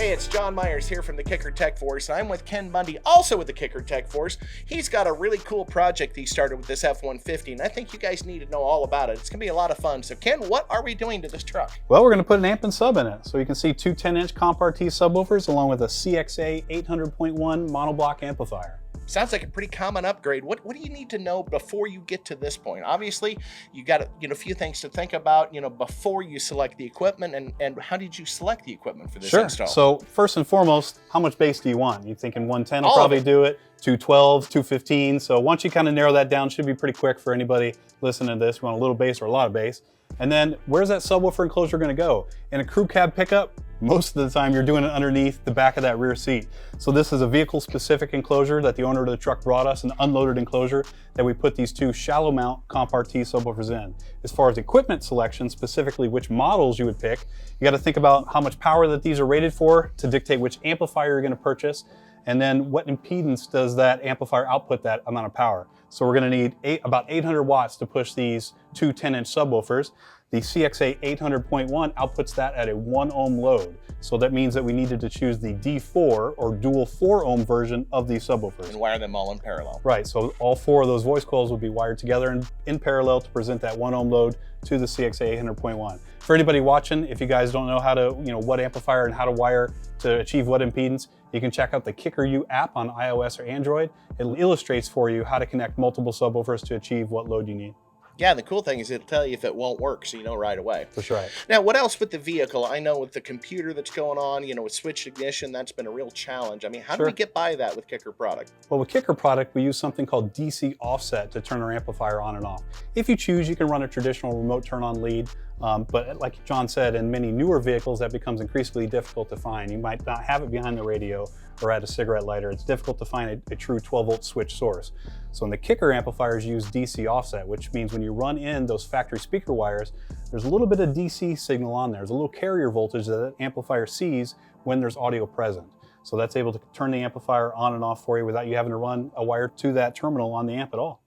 Hey, it's John Myers here from the Kicker Tech Force, and I'm with Ken Bundy, also with the Kicker Tech Force. He's got a really cool project he started with this F-150, and I think you guys need to know all about it. It's going to be a lot of fun. So, Ken, what are we doing to this truck? Well, we're going to put an amp and sub in it. So you can see two 10-inch Comp RT subwoofers along with a CXA 800.1 monoblock amplifier. Sounds like a pretty common upgrade. What do you need to know before you get to this point? Obviously, you got a few things to think about, before you select the equipment, and how did you select the equipment for this install? So first and foremost, how much bass do you want? You're thinking 110 will probably do it, 212, 215. So once you kind of narrow that down, should be pretty quick for anybody listening to this. You want a little bass or a lot of bass. And then where's that subwoofer enclosure going to go? In a crew cab pickup, most of the time you're doing it underneath the back of that rear seat. So this is a vehicle specific enclosure that the owner of the truck brought us, an unloaded enclosure that we put these two shallow mount Comp RT subwoofers in. As far as equipment selection, specifically which models you would pick, you got to think about how much power that these are rated for to dictate which amplifier you're going to purchase, and then what impedance does that amplifier output that amount of power. So we're going to need about 800 watts to push these two 10-inch subwoofers. The CXA 800.1 outputs that at a 1 ohm load. So that means that we needed to choose the D4 or dual 4 ohm version of these subwoofers. And wire them all in parallel. Right, so all four of those voice coils will be wired together in parallel to present that 1 ohm load to the CXA 800.1. For anybody watching, if you guys don't know how to, what amplifier and how to wire to achieve what impedance, you can check out the Kicker U app on iOS or Android. It illustrates for you how to connect multiple subwoofers to achieve what load you need. Yeah, and the cool thing is it'll tell you if it won't work, so you know right away. That's right. Now, what else with the vehicle? I know with the computer that's going on, with switched ignition, that's been a real challenge. I mean, how do we get by that with Kicker product? Well, with Kicker product, we use something called DC offset to turn our amplifier on and off. If you choose, you can run a traditional remote turn-on lead, but like John said, in many newer vehicles, that becomes increasingly difficult to find. You might not have it behind the radio or at a cigarette lighter. It's difficult to find a true 12-volt switch source. So in the Kicker amplifiers use DC offset, which means when you run in those factory speaker wires, there's a little bit of DC signal on there. There's a little carrier voltage that the amplifier sees when there's audio present. So that's able to turn the amplifier on and off for you without you having to run a wire to that terminal on the amp at all.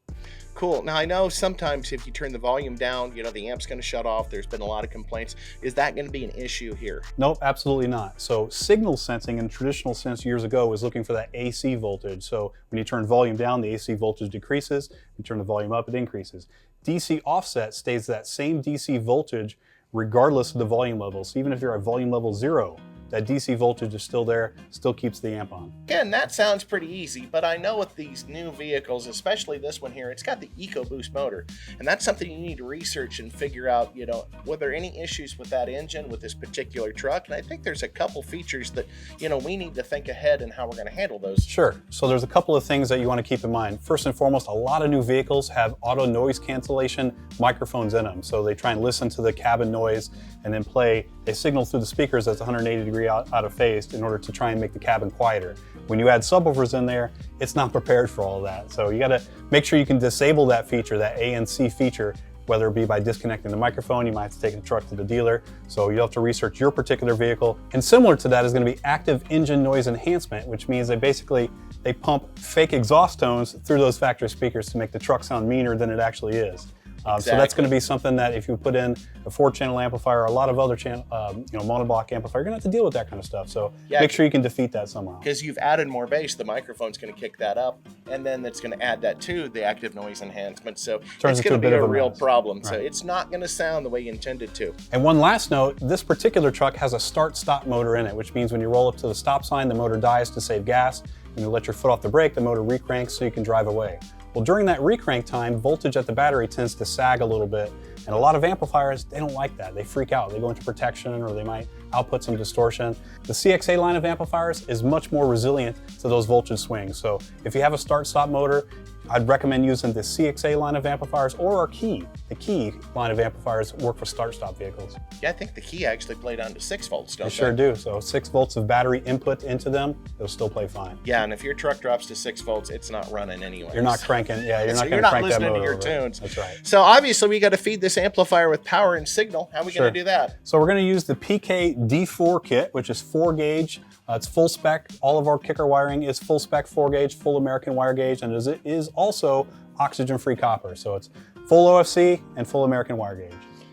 Cool. Now, I know sometimes if you turn the volume down, the amp's going to shut off. There's been a lot of complaints. Is that going to be an issue here? Nope, absolutely not. So signal sensing in traditional sense years ago was looking for that AC voltage. So when you turn volume down, the AC voltage decreases. You turn the volume up, it increases. DC offset stays that same DC voltage regardless of the volume level. So even if you're at volume level 0, that DC voltage is still there, still keeps the amp on. Again, that sounds pretty easy, but I know with these new vehicles, especially this one here, it's got the EcoBoost motor, and that's something you need to research and figure out, were there any issues with that engine with this particular truck? And I think there's a couple features that, we need to think ahead and how we're going to handle those. Sure. So there's a couple of things that you want to keep in mind. First and foremost, a lot of new vehicles have auto noise cancellation microphones in them. So they try and listen to the cabin noise and then play a signal through the speakers that's 180 degrees out of phase in order to try and make the cabin quieter. When you add subwoofers in there, it's not prepared for all of that. So you got to make sure you can disable that feature, that ANC feature, whether it be by disconnecting the microphone. You might have to take the truck to the dealer. So you'll have to research your particular vehicle. And similar to that is going to be active engine noise enhancement, which means they pump fake exhaust tones through those factory speakers to make the truck sound meaner than it actually is. So that's going to be something that if you put in a 4-channel amplifier or a lot of other monoblock amplifier, you're going to have to deal with that kind of stuff. So make sure you can defeat that somehow. Because you've added more bass, the microphone's going to kick that up, and then it's going to add that to the active noise enhancement. So it's going to be a real problem. Right. So it's not going to sound the way you intended to. And one last note, this particular truck has a start-stop motor in it, which means when you roll up to the stop sign, the motor dies to save gas. When you let your foot off the brake, the motor recranks so you can drive away. Well, during that recrank time, voltage at the battery tends to sag a little bit, and a lot of amplifiers, they don't like that. They freak out. They go into protection, or they might output some distortion. The CXA line of amplifiers is much more resilient to those voltage swings. So if you have a start-stop motor, I'd recommend using the CXA line of amplifiers or our Key. The Key line of amplifiers work for start-stop vehicles. Yeah, I think the Key actually play down to 6 volts, don't they? They sure do. So 6 volts of battery input into them, they'll still play fine. Yeah, and if your truck drops to 6 volts, it's not running anyway. You're not cranking, you're not going to crank that motor. You're not listening to your tunes. That's right. So obviously we got to feed this amplifier with power and signal. How are we going to do that? So we're going to use the PK D4 kit, which is 4 gauge. It's full spec. All of our Kicker wiring is full spec 4 gauge, full American wire gauge, and it is also oxygen-free copper. So it's full OFC and full American wire gauge.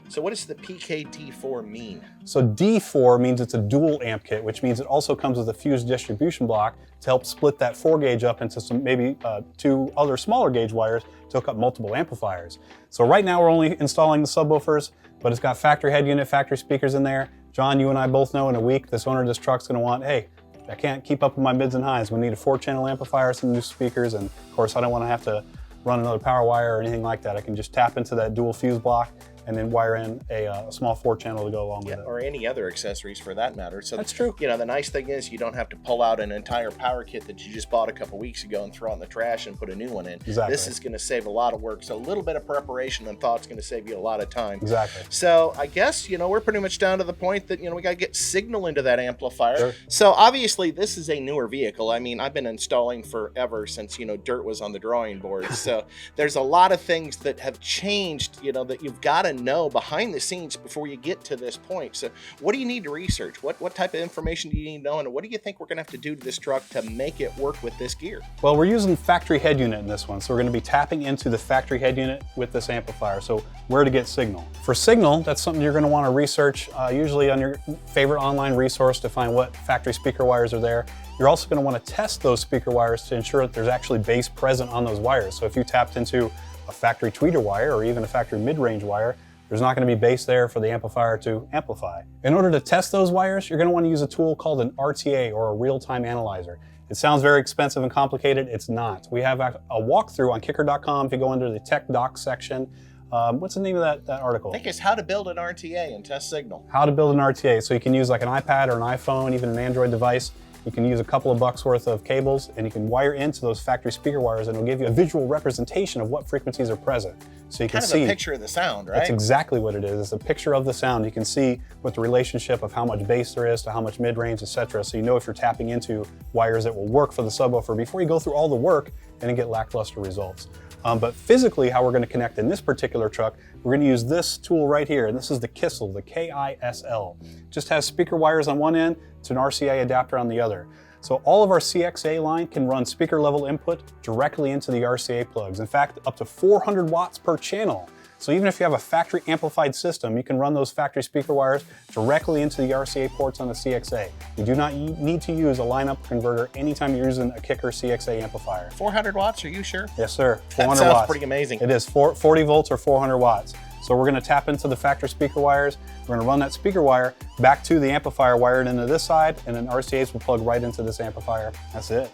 So what does the PKD4 mean? So D4 means it's a dual amp kit, which means it also comes with a fused distribution block to help split that 4 gauge up into some maybe 2 other smaller gauge wires to hook up multiple amplifiers. So right now we're only installing the subwoofers, but it's got factory head unit, factory speakers in there. John, you and I both know in a week this owner of this truck's going to want, hey, I can't keep up with my mids and highs. We need a 4-channel amplifier, some new speakers, and of course I don't want to have to run another power wire or anything like that. I can just tap into that dual fuse block and then wire in a small 4-channel to go along with it. Or any other accessories for that matter. So that's true. You know, the nice thing is you don't have to pull out an entire power kit that you just bought a couple weeks ago and throw it in the trash and put a new one in. Exactly. This is going to save a lot of work. So a little bit of preparation and thought is going to save you a lot of time. Exactly. So I guess, you know, we're pretty much down to the point that, you know, we got to get signal into that amplifier. Sure. So obviously this is a newer vehicle. I mean, I've been installing forever since, you know, dirt was on the drawing board. So there's a lot of things that have changed, you know, that you've got to know behind the scenes before you get to this point. So what do you need to research? What type of information do you need to know, and what do you think we're going to have to do to this truck to make it work with this gear? Well, we're using factory head unit in this one, so we're going to be tapping into the factory head unit with this amplifier. So where to get signal? For signal, that's something you're going to want to research usually on your favorite online resource to find what factory speaker wires are there. You're also going to want to test those speaker wires to ensure that there's actually bass present on those wires. So if you tapped into a factory tweeter wire or even a factory mid-range wire, there's not going to be bass there for the amplifier to amplify. In order to test those wires, you're going to want to use a tool called an RTA, or a real-time analyzer. It sounds very expensive and complicated. It's not. We have a walkthrough on kicker.com. If you go under the tech docs section, what's the name of that article? I think it's how to build an RTA and test signal. How to build an RTA. So you can use like an iPad or an iPhone, even an Android device. You can use a couple of bucks worth of cables and you can wire into those factory speaker wires, and it'll give you a visual representation of what frequencies are present. So you can see. Kind of a picture of the sound, right? That's exactly what it is. It's a picture of the sound. You can see what the relationship of how much bass there is to how much mid-range, etc. So you know if you're tapping into wires that will work for the subwoofer before you go through all the work and then get lackluster results. But physically, how we're going to connect in this particular truck, we're going to use this tool right here, and this is the KISL, the K-I-S-L. It just has speaker wires on one end to an RCA adapter on the other. So all of our CXA line can run speaker level input directly into the RCA plugs. In fact, up to 400 watts per channel. So even if you have a factory amplified system, you can run those factory speaker wires directly into the RCA ports on the CXA. You do not need to use a lineup converter anytime you're using a Kicker CXA amplifier. 400 watts, are you sure? Yes, sir. 400 that sounds watts. Pretty amazing. It is 40 volts or 400 watts. So we're going to tap into the factory speaker wires. We're going to run that speaker wire back to the amplifier wired into this side, and then RCAs will plug right into this amplifier. That's it.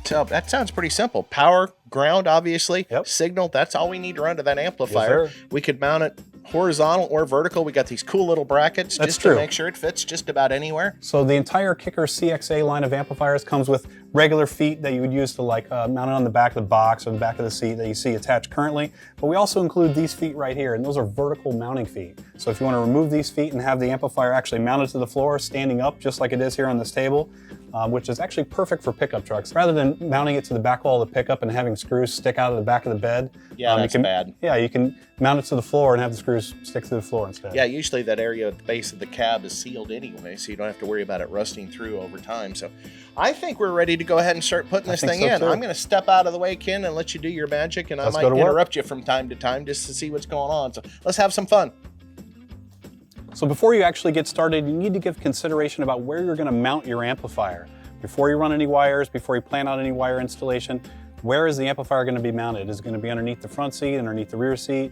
So that sounds pretty simple. Power, ground, obviously. Yep. Signal, that's all we need to run to that amplifier. Yes, sir. We could mount it horizontal or vertical. We got these cool little brackets just to make sure it fits just about anywhere. So the entire Kicker CXA line of amplifiers comes with regular feet that you would use to like mount it on the back of the box or the back of the seat that you see attached currently. But we also include these feet right here, and those are vertical mounting feet. So if you want to remove these feet and have the amplifier actually mounted to the floor, standing up just like it is here on this table, which is actually perfect for pickup trucks. Rather than mounting it to the back wall of the pickup and having screws stick out of the back of the bed. Yeah, that's bad. Yeah, you can mount it to the floor and have the screws stick to the floor instead. Yeah, usually that area at the base of the cab is sealed anyway, so you don't have to worry about it rusting through over time. So I think we're ready to go ahead and start putting this thing in. I'm going to step out of the way, Ken, and let you do your magic, and I might interrupt you from time to time just to see what's going on. So let's have some fun. So before you actually get started, you need to give consideration about where you're going to mount your amplifier. Before you run any wires, before you plan out any wire installation, where is the amplifier going to be mounted? Is it going to be underneath the front seat, underneath the rear seat,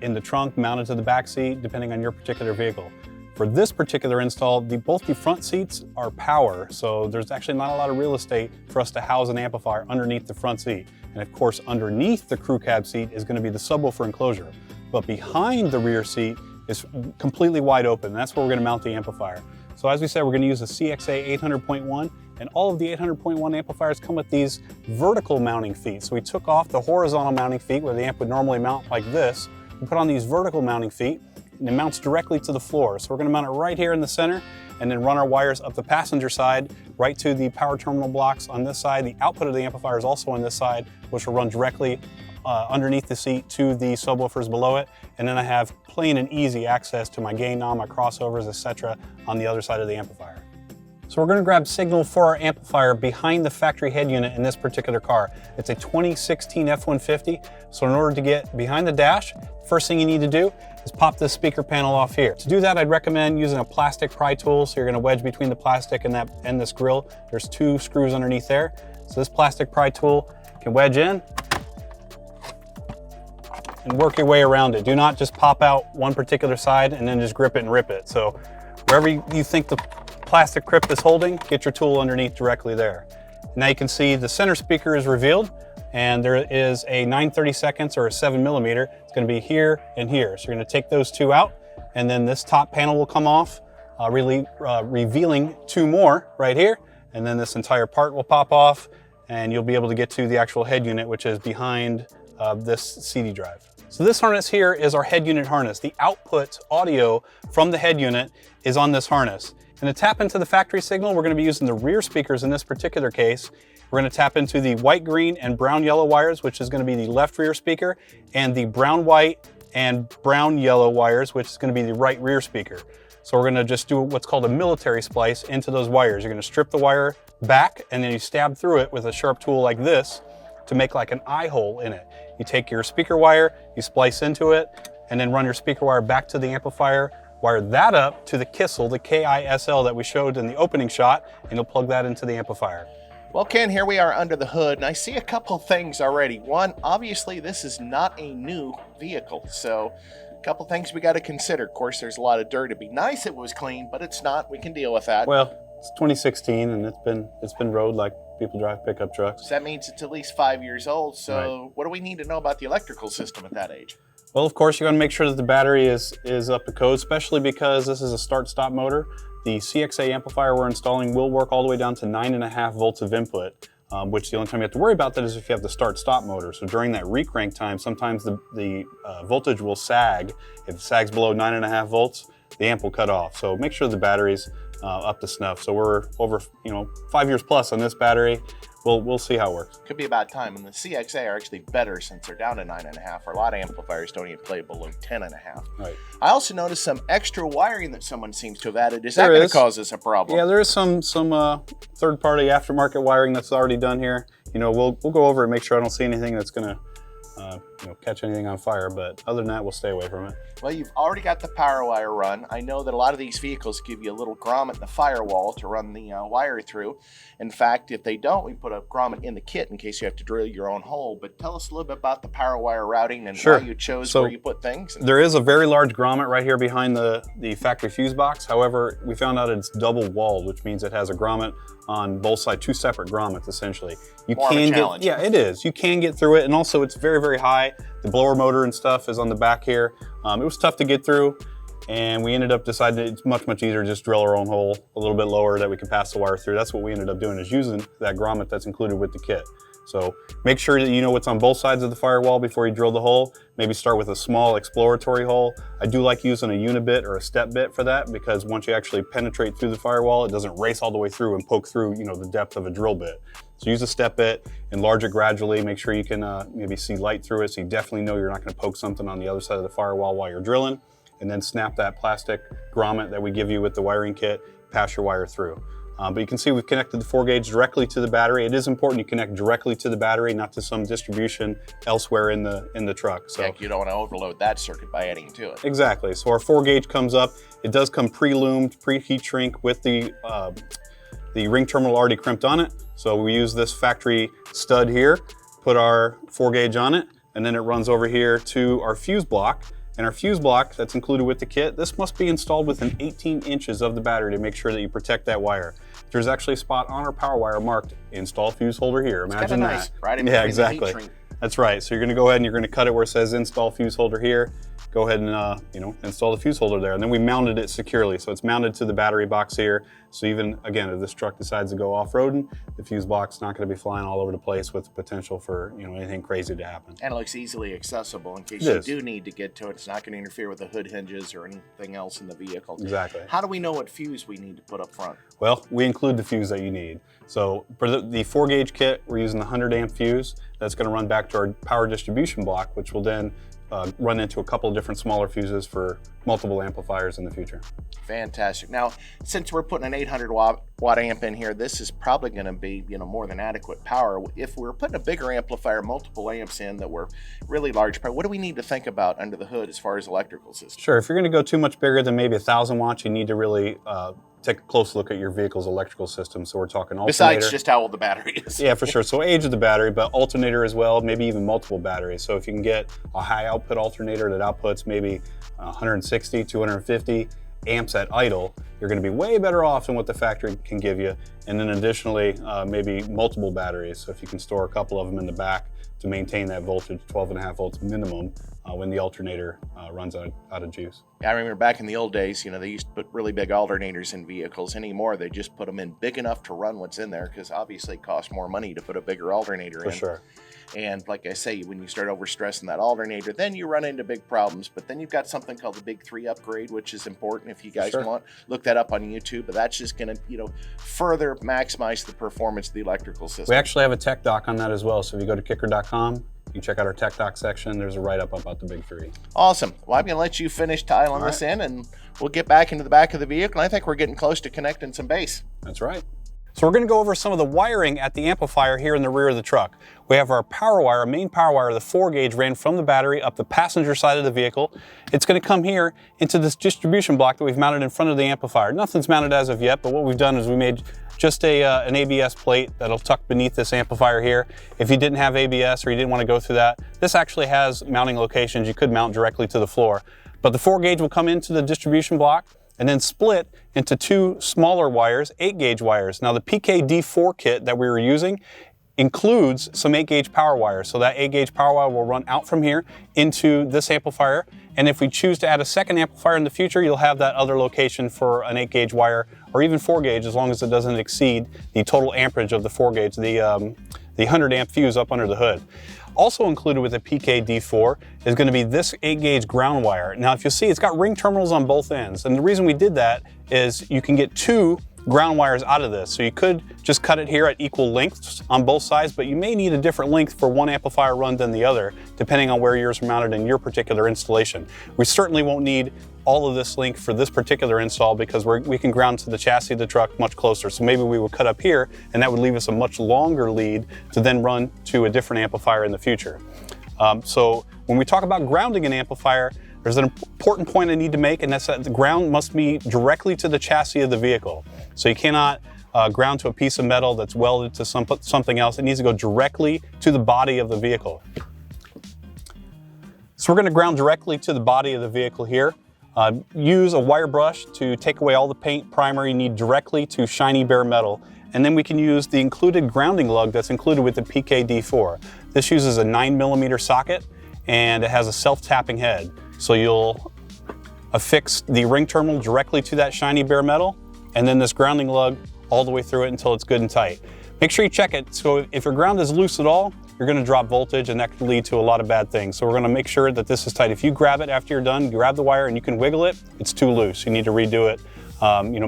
in the trunk, mounted to the back seat, depending on your particular vehicle? For this particular install, both the front seats are power, so there's actually not a lot of real estate for us to house an amplifier underneath the front seat. And of course, underneath the crew cab seat is going to be the subwoofer enclosure. But behind the rear seat is completely wide open. That's where we're going to mount the amplifier. So as we said, we're going to use a CXA 800.1, and all of the 800.1 amplifiers come with these vertical mounting feet. So we took off the horizontal mounting feet where the amp would normally mount like this. We put on these vertical mounting feet, and it mounts directly to the floor. So we're going to mount it right here in the center, and then run our wires up the passenger side right to the power terminal blocks on this side. The output of the amplifier is also on this side, which will run directly underneath the seat to the subwoofers below it. And then I have plain and easy access to my gain knob, my crossovers, etc. on the other side of the amplifier. So we're going to grab signal for our amplifier behind the factory head unit in this particular car. It's a 2016 F-150. So in order to get behind the dash, first thing you need to do is pop this speaker panel off here. To do that, I'd recommend using a plastic pry tool. So you're going to wedge between the plastic and this grill. There's 2 screws underneath there. So this plastic pry tool can wedge in and work your way around it. Do not just pop out one particular side and then just grip it and rip it. So wherever you think the plastic grip is holding, get your tool underneath directly there. Now you can see the center speaker is revealed, and there is a 9/32 or a 7mm. It's going to be here and here. So you're going to take those 2 out, and then this top panel will come off, revealing 2 more right here, and then this entire part will pop off, and you'll be able to get to the actual head unit, which is behind this CD drive. So this harness here is our head unit harness. The output audio from the head unit is on this harness. And to tap into the factory signal, we're going to be using the rear speakers in this particular case. We're going to tap into the white, green, and brown, yellow wires, which is going to be the left rear speaker, and the brown, white, and brown, yellow wires, which is going to be the right rear speaker. So we're going to just do what's called a military splice into those wires. You're going to strip the wire back, and then you stab through it with a sharp tool like this to make like an eye hole in it. You take your speaker wire, you splice into it, and then run your speaker wire back to the amplifier, wire that up to the Kissel, the KISL that we showed in the opening shot, and you'll plug that into the amplifier. Well, Ken, here we are under the hood, and I see a couple things already. One, obviously this is not a new vehicle, so a couple things we got to consider. Of course, there's a lot of dirt. It'd be nice if it was clean, but it's not. We can deal with that. Well, it's 2016, and it's been rode like people drive pickup trucks. So that means it's at least 5 years old, so Right. What do we need to know about the electrical system at that age? Well, of course, you got to make sure that the battery is up to code, especially because this is a start-stop motor. The CXA amplifier we're installing will work all the way down to 9.5 volts of input, which the only time you have to worry about that is if you have the start-stop motor. So during that recrank time, sometimes the voltage will sag. If it sags below 9.5 volts, the amp will cut off. So make sure the battery's up to snuff. So we're over 5 years plus on this battery. We'll see how it works. Could be about time, and the CXA are actually better since they're down to 9.5, or a lot of amplifiers don't even play below 10.5. Right. I also noticed some extra wiring that someone seems to have added. Is that going to cause us a problem? Yeah, there is some third-party aftermarket wiring that's already done here. We'll go over and make sure I don't see anything that's going to catch anything on fire, but other than that, we'll stay away from it. Well, you've already got the power wire run. I know that a lot of these vehicles give you a little grommet in the firewall to run the wire through. In fact, if they don't, we put a grommet in the kit in case you have to drill your own hole. But tell us a little bit about the power wire routing and Sure. why you chose So where you put things. There is a very large grommet right here behind the factory fuse box. However, we found out it's double walled, which means it has a grommet on both sides, 2 separate grommets essentially. You More of a can challenge. yeah, it is. You can get through it, and also it's very, very high. The blower motor and stuff is on the back here. It was tough to get through, and we ended up deciding it's much easier to just drill our own hole a little bit lower that we can pass the wire through. That's what we ended up doing, is using that grommet that's included with the kit. So make sure that you know what's on both sides of the firewall before you drill the hole. Maybe start with a small exploratory hole. I do like using a unibit or a step bit for that, because once you actually penetrate through the firewall, it doesn't race all the way through and poke through the depth of a drill bit. So use a step bit, enlarge it gradually, make sure you can maybe see light through it, so you definitely know you're not going to poke something on the other side of the firewall while you're drilling, and then snap that plastic grommet that we give you with the wiring kit, pass your wire through. But you can see we've connected the 4-gauge directly to the battery. It is important you connect directly to the battery, not to some distribution elsewhere in the truck. So Heck, you don't want to overload that circuit by adding to it. exactly. So our 4-gauge comes up. It does come pre-loomed, pre-heat shrink with the ring terminal already crimped on it. So we use this factory stud here, put our 4-gauge on it, and then it runs over here to our fuse block. And our fuse block that's included with the kit, this must be installed within 18 inches of the battery to make sure that you protect that wire. There's actually a spot on our power wire marked install fuse holder here. Imagine that. Nice, right in Yeah, between the heat exactly. shrink. That's right. So you're going to go ahead and you're going to cut it where it says install fuse holder here. Go ahead and install the fuse holder there. And then we mounted it securely. So it's mounted to the battery box here. So even, again, if this truck decides to go off-roading, the fuse box not going to be flying all over the place with the potential for anything crazy to happen. And it looks easily accessible in case It you is. do need to get to it. It's not going to interfere with the hood hinges or anything else in the vehicle. Exactly. How do we know what fuse we need to put up front? Well, we include the fuse that you need. So for the 4-gauge kit, we're using the 100 amp fuse. That's going to run back to our power distribution block, which will then run into a couple of different smaller fuses for multiple amplifiers in the future. Fantastic. Now, since we're putting an 800 watt watt amp in here, this is probably going to be, more than adequate power. If we're putting a bigger amplifier, multiple amps in that were really large power, what do we need to think about under the hood as far as electrical system? Sure, if you're going to go too much bigger than maybe 1,000 watts, you need to really take a close look at your vehicle's electrical system. So we're talking alternator. Besides just how old the battery is. Yeah, for sure. So age of the battery, but alternator as well, maybe even multiple batteries. So if you can get a high output alternator that outputs maybe 160, 250 amps at idle, you're going to be way better off than what the factory can give you. And then additionally, maybe multiple batteries. So if you can store a couple of them in the back to maintain that voltage, 12.5 volts minimum, when the alternator runs out of juice. Yeah, I remember back in the old days, they used to put really big alternators in vehicles. Anymore, they just put them in big enough to run what's in there, because obviously it costs more money to put a bigger alternator in. For sure. And like I say, when you start overstressing that alternator, then you run into big problems. But then you've got something called the Big 3 upgrade, which is important if you guys want. Look that up on YouTube. But that's just going to, further maximize the performance of the electrical system. We actually have a tech doc on that as well. So if you go to kicker.com, you can check out our tech doc section. There's a write-up about the Big 3. Awesome. Well, I'm going to let you finish tiling this in, and we'll get back into the back of the vehicle. And I think we're getting close to connecting some bass. That's right. So we're going to go over some of the wiring at the amplifier here in the rear of the truck. We have our power wire, main power wire, the 4-gauge ran from the battery up the passenger side of the vehicle. It's going to come here into this distribution block that we've mounted in front of the amplifier. Nothing's mounted as of yet, but what we've done is we made just an ABS plate that'll tuck beneath this amplifier here. If you didn't have ABS or you didn't want to go through that, this actually has mounting locations. You could mount directly to the floor. But the 4-gauge will come into the distribution block and then split into 2 smaller wires, 8-gauge wires. Now the PKD4 kit that we were using includes some 8-gauge power wires. So that 8-gauge power wire will run out from here into this amplifier. And if we choose to add a second amplifier in the future, you'll have that other location for an 8-gauge wire, or even 4-gauge, as long as it doesn't exceed the total amperage of the 4-gauge, the 100 amp fuse up under the hood. Also included with the PKD4 is going to be this 8-gauge ground wire. Now, if you see, it's got ring terminals on both ends. And the reason we did that is you can get 2 ground wires out of this. So you could just cut it here at equal lengths on both sides, but you may need a different length for one amplifier run than the other, depending on where yours are mounted in your particular installation. We certainly won't need all of this length for this particular install because we can ground to the chassis of the truck much closer. So maybe we would cut up here, and that would leave us a much longer lead to then run to a different amplifier in the future. So when we talk about grounding an amplifier, there's an important point I need to make, and that's that the ground must be directly to the chassis of the vehicle. So you cannot ground to a piece of metal that's welded to something else. It needs to go directly to the body of the vehicle. So we're going to ground directly to the body of the vehicle here. Use a wire brush to take away all the paint primer you need directly to shiny bare metal. And then we can use the included grounding lug that's included with the PKD4. This uses a 9mm socket, and it has a self-tapping head. So you'll affix the ring terminal directly to that shiny bare metal, and then this grounding lug all the way through it until it's good and tight. Make sure you check it. So if your ground is loose at all, you're going to drop voltage, and that can lead to a lot of bad things. So we're going to make sure that this is tight. If you grab it after you're done, grab the wire and you can wiggle it, it's too loose. You need to redo it.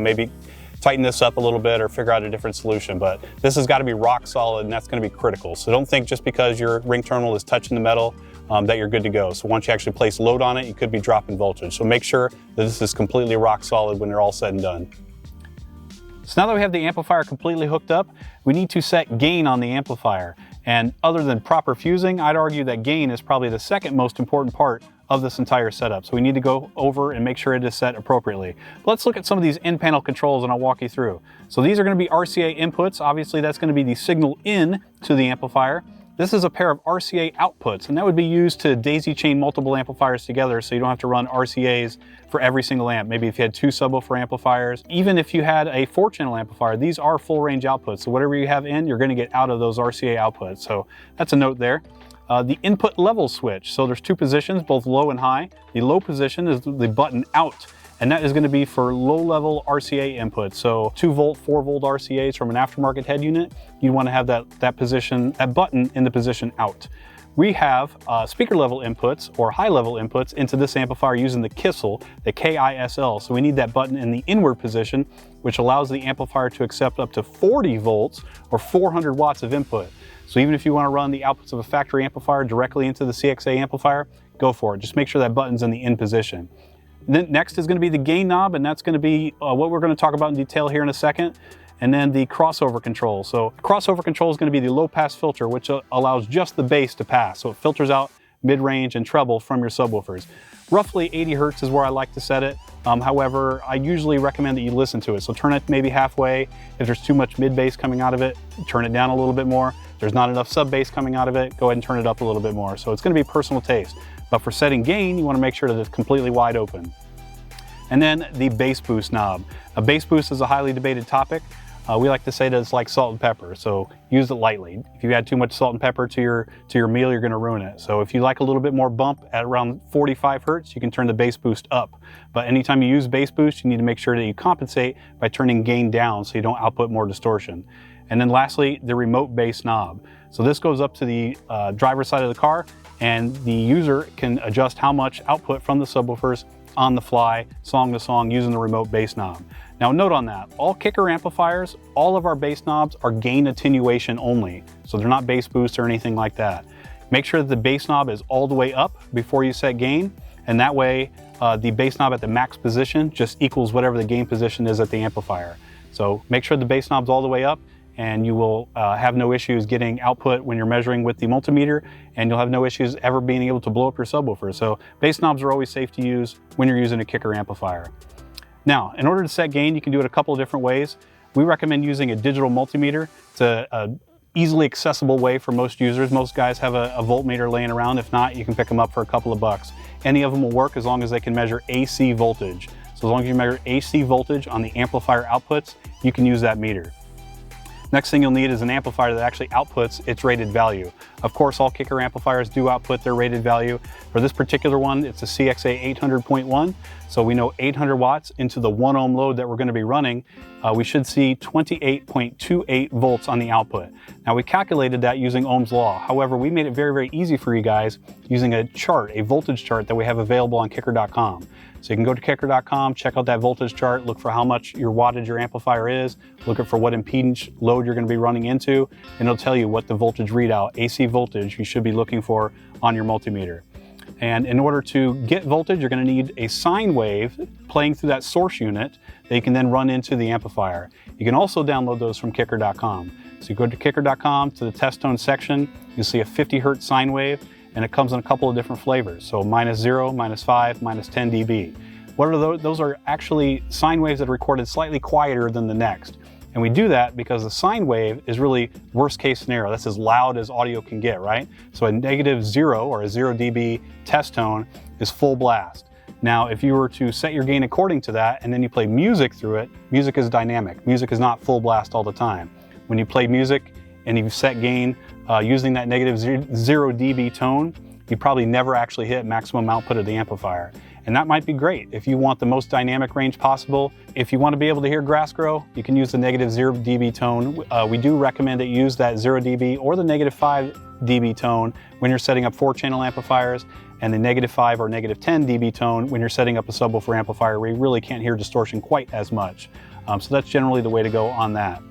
Maybe tighten this up a little bit or figure out a different solution. But this has got to be rock solid, and that's going to be critical. So don't think just because your ring terminal is touching the metal that you're good to go. So once you actually place load on it, you could be dropping voltage. So make sure that this is completely rock solid when they're all said and done. So now that we have the amplifier completely hooked up, we need to set gain on the amplifier. And other than proper fusing, I'd argue that gain is probably the second most important part of this entire setup. So we need to go over and make sure it is set appropriately. But let's look at some of these in-panel controls and I'll walk you through. So these are going to be RCA inputs. Obviously that's going to be the signal in to the amplifier. This is a pair of RCA outputs, and that would be used to daisy chain multiple amplifiers together so you don't have to run RCAs for every single amp. Maybe if you had 2 subwoofer amplifiers, even if you had a 4-channel amplifier, these are full range outputs. So whatever you have in, you're going to get out of those RCA outputs. So that's a note there. The input level switch. So there's 2 positions, both low and high. The low position is the button out, and that is going to be for low-level RCA input. So 2-volt, 4-volt RCAs from an aftermarket head unit, you want to have that button in the position out. We have speaker level inputs or high level inputs into this amplifier using the KISL, the K-I-S-L. So we need that button in the inward position, which allows the amplifier to accept up to 40 volts or 400 watts of input. So even if you want to run the outputs of a factory amplifier directly into the CXA amplifier, go for it. Just make sure that button's in the in position. Then next is going to be the gain knob, and that's going to be what we're going to talk about in detail here in a second. and then the crossover control. So crossover control is going to be the low pass filter, which allows just the bass to pass. So it filters out mid-range and treble from your subwoofers. Roughly 80 hertz is where I like to set it. However, I usually recommend that you listen to it. So turn it maybe halfway. If there's too much mid-bass coming out of it, turn it down a little bit more. If there's not enough sub-bass coming out of it, go ahead and turn it up a little bit more. So it's going to be personal taste. But for setting gain, you want to make sure that it's completely wide open. And then the bass boost knob. A bass boost is a highly debated topic. We like to say that it's like salt and pepper, so use it lightly. If you add too much salt and pepper to your meal, you're going to ruin it. So if you like a little bit more bump at around 45 hertz, you can turn the bass boost up. But anytime you use bass boost, you need to make sure that you compensate by turning gain down so you don't output more distortion. And then lastly, the remote bass knob. So this goes up to the driver's side of the car, and the user can adjust how much output from the subwoofers on the fly, song to song, using the remote bass knob. Now note on that, all kicker amplifiers, all of our bass knobs are gain attenuation only. So they're not bass boost or anything like that. Make sure that the bass knob is all the way up before you set gain, and that way the bass knob at the max position just equals whatever the gain position is at the amplifier. So make sure the bass knob's all the way up, and you will have no issues getting output when you're measuring with the multimeter, and you'll have no issues ever being able to blow up your subwoofer. So bass knobs are always safe to use when you're using a kicker amplifier. Now, in order to set gain, you can do it a couple of different ways. We recommend using a digital multimeter. It's a easily accessible way for most users. Most guys have a voltmeter laying around. If not, you can pick them up for a couple of bucks. Any of them will work as long as they can measure AC voltage. So as long as you measure AC voltage on the amplifier outputs, you can use that meter. Next thing you'll need is an amplifier that actually outputs its rated value. Of course, all kicker amplifiers do output their rated value. For this particular one, it's a CXA 800.1. So we know 800 watts into the 1 ohm load that we're going to be running, we should see 28.28 volts on the output. Now we calculated that using Ohm's law. However, we made it very, very easy for you guys using a chart, a voltage chart that we have available on kicker.com. So you can go to kicker.com, check out that voltage chart, look for how much your wattage your amplifier is, look for what impedance load you're going to be running into, and it'll tell you what the voltage readout, AC voltage, you should be looking for on your multimeter. And in order to get voltage, you're going to need a sine wave playing through that source unit that you can then run into the amplifier. You can also download those from kicker.com. So you go to kicker.com to the test tone section, you'll see a 50 hertz sine wave, and it comes in a couple of different flavors. So -0, -5, -10 dB. What are those? Those are actually sine waves that are recorded slightly quieter than the next. And we do that because the sine wave is really worst case scenario. That's as loud as audio can get, right? So a -0 or a 0 dB test tone is full blast. Now, if you were to set your gain according to that and then you play music through it, music is dynamic. Music is not full blast all the time. When you play music and you set gain using that -0 dB tone, you probably never actually hit maximum output of the amplifier. And that might be great if you want the most dynamic range possible. If you want to be able to hear grass grow, you can use the -0 dB tone. We do recommend that you use that 0 dB or the -5 dB tone when you're setting up 4-channel amplifiers, and the -5 or -10 dB tone when you're setting up a subwoofer amplifier where you really can't hear distortion quite as much. So that's generally the way to go on that.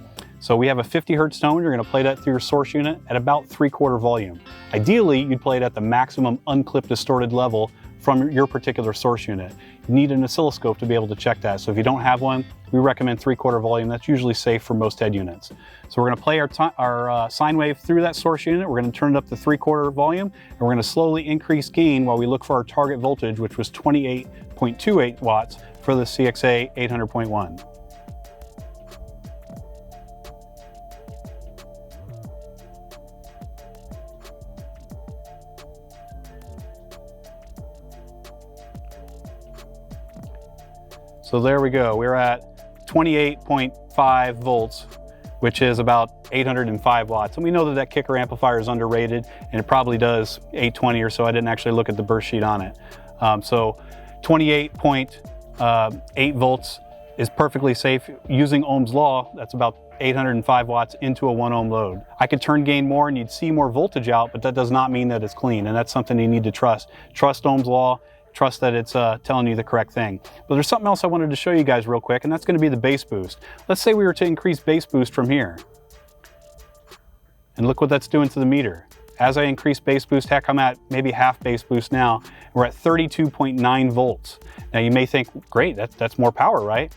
So we have a 50 hertz tone. You're going to play that through your source unit at about 3/4 volume. Ideally, you'd play it at the maximum unclipped distorted level from your particular source unit. You need an oscilloscope to be able to check that. So if you don't have one, we recommend 3/4 volume. That's usually safe for most head units. So we're going to play our sine wave through that source unit. We're going to turn it up to 3/4 volume, and we're going to slowly increase gain while we look for our target voltage, which was 28.28 watts for the CXA 800.1. So there we go. We're at 28.5 volts, which is about 805 watts. And we know that that kicker amplifier is underrated, and it probably does 820 or so. I didn't actually look at the burst sheet on it. So 28.8 volts is perfectly safe. Using Ohm's law, that's about 805 watts into a 1 ohm load. I could turn gain more and you'd see more voltage out, but that does not mean that it's clean. And that's something you need to trust. Trust Ohm's law. Trust that it's telling you the correct thing. But there's something else I wanted to show you guys real quick, and that's going to be the bass boost. Let's say we were to increase bass boost from here. And look what that's doing to the meter. As I increase bass boost, heck, I'm at maybe half bass boost now. We're at 32.9 volts. Now you may think, great, that's more power, right?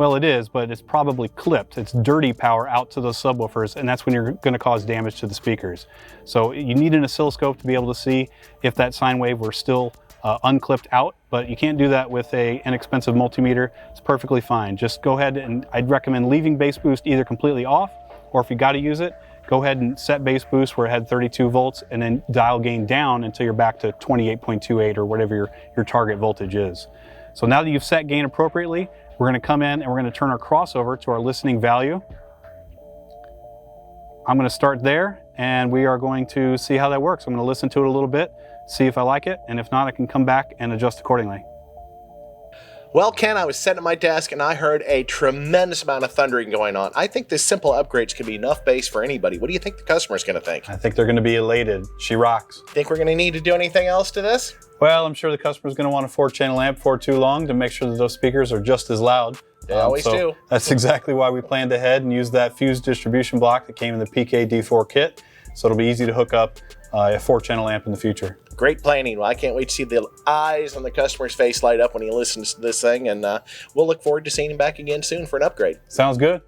Well, it is, but it's probably clipped. It's dirty power out to those subwoofers, and that's when you're going to cause damage to the speakers. So you need an oscilloscope to be able to see if that sine wave were still unclipped out, but you can't do that with an inexpensive multimeter. It's perfectly fine. Just go ahead, and I'd recommend leaving bass boost either completely off, or if you got to use it, go ahead and set bass boost where it had 32 volts and then dial gain down until you're back to 28.28 or whatever your target voltage is. So now that you've set gain appropriately, we're going to come in and we're going to turn our crossover to our listening value. I'm going to start there and we are going to see how that works. I'm going to listen to it a little bit, see if I like it, and if not, I can come back and adjust accordingly. Well, Ken, I was sitting at my desk and I heard a tremendous amount of thundering going on. I think this simple upgrades can be enough bass for anybody. What do you think the customer's going to think? I think they're going to be elated. She rocks. Think we're going to need to do anything else to this? Well, I'm sure the customer's going to want a 4-channel amp before too long to make sure that those speakers are just as loud. They always do. That's exactly why we planned ahead and used that fused distribution block that came in the PK D4 kit. So it'll be easy to hook up a 4-channel amp in the future. Great planning. Well, I can't wait to see the eyes on the customer's face light up when he listens to this thing, and we'll look forward to seeing him back again soon for an upgrade. Sounds good.